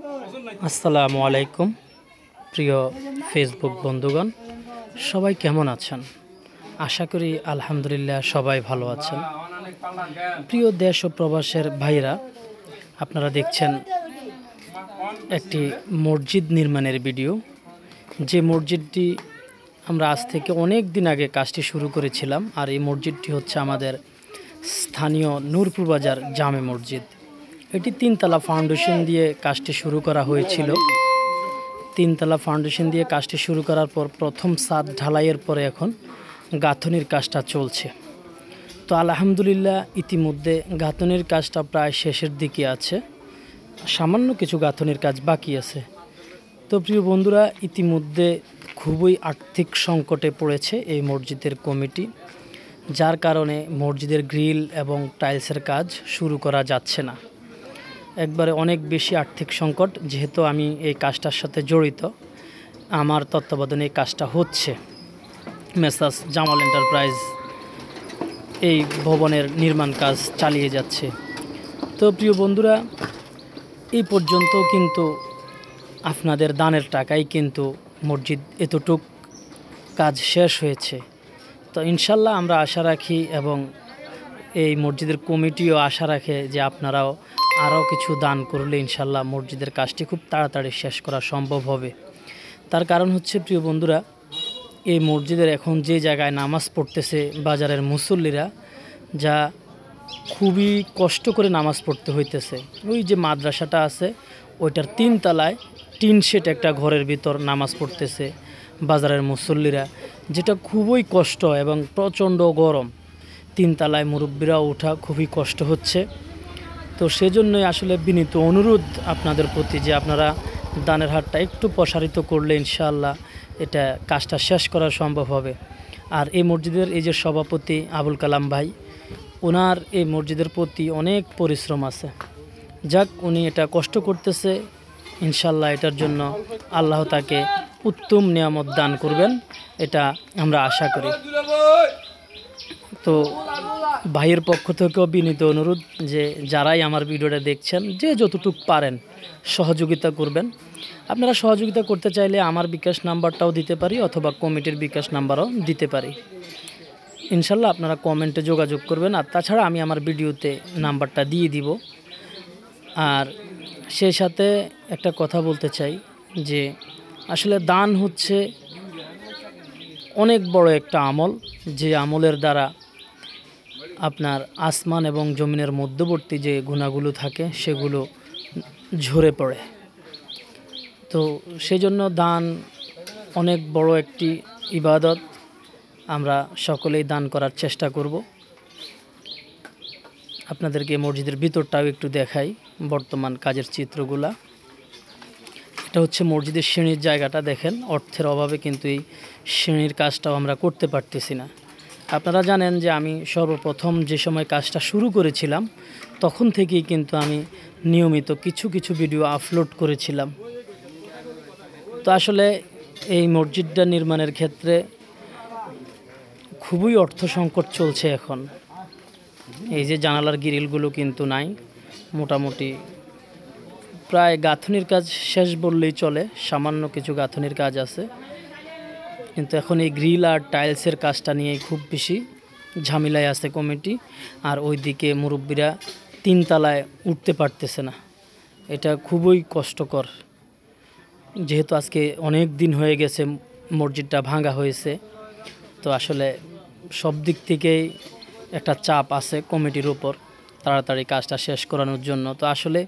আসসালামু আলাইকুম প্রিয় ফেসবুক বন্ধুগণ, সবাই কেমন আছেন? আশা করি আলহামদুলিল্লাহ সবাই ভালো আছেন। প্রিয় দেশ ও প্রবাসের ভাইরা, আপনারা দেখছেন একটি মসজিদ নির্মাণের ভিডিও। যে মসজিদটি আমরা আজ থেকে অনেক দিন আগে কাজটি শুরু করেছিলাম, আর এই মসজিদটি হচ্ছে আমাদের স্থানীয় নূরপুর বাজার জামে মসজিদ। এটি তিনতলা ফাউন্ডেশন দিয়ে কাজটি শুরু করা হয়েছিল। তিনতলা ফাউন্ডেশন দিয়ে কাজটি শুরু করার পর প্রথম ছাদ ঢালাইয়ের পরে এখন গাঁথনির কাজটা চলছে। তো আলহামদুলিল্লাহ ইতিমধ্যে গাঁথনির কাজটা প্রায় শেষের দিকে আছে, সামান্য কিছু গাঁথনির কাজ বাকি আছে। তো প্রিয় বন্ধুরা, ইতিমধ্যে খুবই আর্থিক সংকটে পড়েছে এই মসজিদের কমিটি, যার কারণে মসজিদের গ্রিল এবং টাইলসের কাজ শুরু করা যাচ্ছে না। একবারে অনেক বেশি আর্থিক সংকট। যেহেতু আমি এই কাজটার সাথে জড়িত, আমার তত্ত্বাবধানে এই কাজটা হচ্ছে। মেসার্স জামাল এন্টারপ্রাইজ এই ভবনের নির্মাণ কাজ চালিয়ে যাচ্ছে। তো প্রিয় বন্ধুরা, এই পর্যন্ত কিন্তু আপনাদের দানের টাকায় কিন্তু মসজিদ এতটুক কাজ শেষ হয়েছে। তো ইনশাল্লাহ আমরা আশা রাখি এবং এই মসজিদের কমিটিও আশা রাখে যে আপনারাও আরও কিছু দান করলে ইনশাল্লাহ মসজিদের কাজটি খুব তাড়াতাড়ি শেষ করা সম্ভব হবে। তার কারণ হচ্ছে প্রিয় বন্ধুরা, এই মসজিদের এখন যে জায়গায় নামাজ পড়তেছে বাজারের মুসল্লিরা, যা খুবই কষ্ট করে নামাজ পড়তে হইতেছে। ওই যে মাদ্রাসাটা আছে ওইটার 3 তলায় টিন শেড একটা ঘরের ভিতর নামাজ পড়তেছে বাজারের মুসল্লিরা, যেটা খুবই কষ্ট এবং প্রচণ্ড গরম। 3 তলায় মুরব্বীরা ওঠা খুবই কষ্ট হচ্ছে। তো সেজন্যই আসলে বিনীত অনুরোধ আপনাদের প্রতি যে আপনারা দানের হাতটা একটু প্রসারিত করলে ইনশাআল্লাহ এটা কাজটা শেষ করা সম্ভব হবে। আর এই মসজিদের এই যে সভাপতি আবুল কালাম ভাই, ওনার এই মসজিদের প্রতি অনেক পরিশ্রম আছে। যাক, উনি এটা কষ্ট করতেছে, ইনশাআল্লাহ এটার জন্য আল্লাহ তাকে উত্তম নিয়ামত দান করবেন, এটা আমরা আশা করি। তো ভাইয়ের পক্ষ থেকেও বিনীত অনুরোধ যে যারাই আমার ভিডিওটা দেখছেন, যে যতটুকু পারেন সহযোগিতা করবেন। আপনারা সহযোগিতা করতে চাইলে আমার বিকাশ নাম্বারটাও দিতে পারি, অথবা কমিটির বিকাশ নাম্বারও দিতে পারি। ইনশাল্লাহ আপনারা কমেন্টে যোগাযোগ করবেন, আর তাছাড়া আমি আমার ভিডিওতে নাম্বারটা দিয়ে দিব। আর সেই সাথে একটা কথা বলতে চাই যে আসলে দান হচ্ছে অনেক বড় একটা আমল, যে আমলের দ্বারা আপনার আসমান এবং জমিনের মধ্যবর্তী যে গুণাগুলো থাকে সেগুলো ঝরে পড়ে। তো সেজন্য দান অনেক বড় একটি ইবাদত। আমরা সকলেই দান করার চেষ্টা করব। আপনাদেরকে মসজিদের ভিতরটাও একটু দেখাই, বর্তমান কাজের চিত্রগুলা। এটা হচ্ছে মসজিদের সিঁড়ির জায়গাটা। দেখেন, অর্থের অভাবে কিন্তু এই সিঁড়ির কাজটাও আমরা করতে পারতেছি না। আপনারা জানেন যে আমি সর্বপ্রথম যে সময় কাজটা শুরু করেছিলাম তখন থেকেই কিন্তু আমি নিয়মিত কিছু কিছু ভিডিও আপলোড করেছিলাম। তো আসলে এই মসজিদটা নির্মাণের ক্ষেত্রে খুবই অর্থ সংকট চলছে এখন। এই যে জানালার গ্রিলগুলো কিন্তু নাই, মোটামুটি প্রায় গাঁথনির কাজ শেষ বললেই চলে, সামান্য কিছু গাঁথনির কাজ আছে। কিন্তু এখন এই গ্রিল আর টাইলসের কাজটা নিয়ে খুব বেশি ঝামেলায় আছে কমিটি। আর ওইদিকে মুরব্বীরা 3 তলায় উঠতে পারতেছে না। এটা খুবই কষ্টকর, যেহেতু আজকে অনেক দিন হয়ে গেছে মসজিদটা ভাঙা হয়েছে। তো আসলে সব দিক থেকেই একটা চাপ আছে কমিটির উপর তাড়াতাড়ি কাজটা শেষ করানোর জন্য। তো আসলে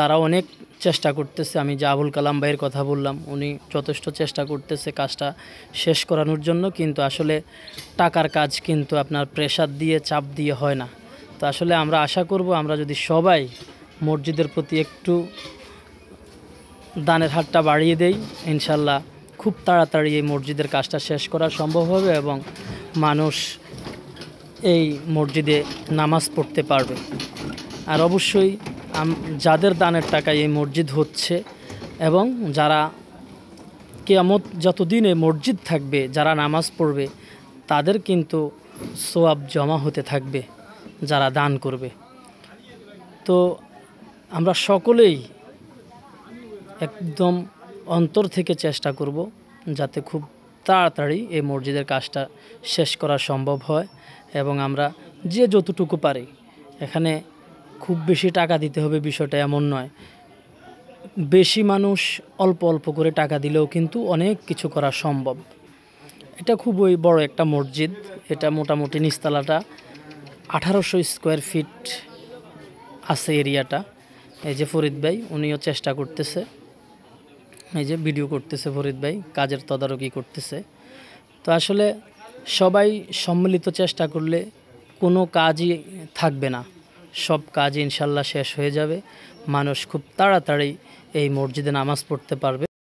তারা অনেক চেষ্টা করতেছে। আমি যে আবুল কালাম ভাইয়ের কথা বললাম, উনি যথেষ্ট চেষ্টা করতেছে কাজটা শেষ করানোর জন্য, কিন্তু আসলে টাকার কাজ কিন্তু আপনার প্রেশার দিয়ে চাপ দিয়ে হয় না। তো আসলে আমরা আশা করব আমরা যদি সবাই মসজিদের প্রতি একটু দানের হাতটা বাড়িয়ে দেই, ইনশাল্লাহ খুব তাড়াতাড়ি এই মসজিদের কাজটা শেষ করা সম্ভব হবে এবং মানুষ এই মসজিদে নামাজ পড়তে পারবে। আর অবশ্যই যাদের দানের টাকায় এই মসজিদ হচ্ছে এবং যারা কিয়ামত যতদিন এই মসজিদ থাকবে, যারা নামাজ পড়বে তাদের কিন্তু সওয়াব জমা হতে থাকবে যারা দান করবে। তো আমরা সকলেই একদম অন্তর থেকে চেষ্টা করব যাতে খুব তাড়াতাড়ি এই মসজিদের কাজটা শেষ করা সম্ভব হয় এবং আমরা যে যতটুকু পারি, এখানে খুব বেশি টাকা দিতে হবে বিষয়টা এমন নয়, বেশি মানুষ অল্প অল্প করে টাকা দিলেও কিন্তু অনেক কিছু করা সম্ভব। এটা খুবই বড় একটা মসজিদ, এটা মোটামুটি নিচতলাটা 1800 স্কোয়ার ফিট আছে এরিয়াটা। এই যে ফরিদ ভাই উনিও চেষ্টা করতেছে, এই যে ভিডিও করতেছে ফরিদ ভাই, কাজের তদারকি করতেছে। তো আসলে সবাই সম্মিলিত চেষ্টা করলে কোনো কাজই থাকবে না, সব কাজ ইনশাল্লাহ শেষ হয়ে যাবে, মানুষ খুব তাড়াতাড়ি এই মসজিদে নামাজ পড়তে পারবে।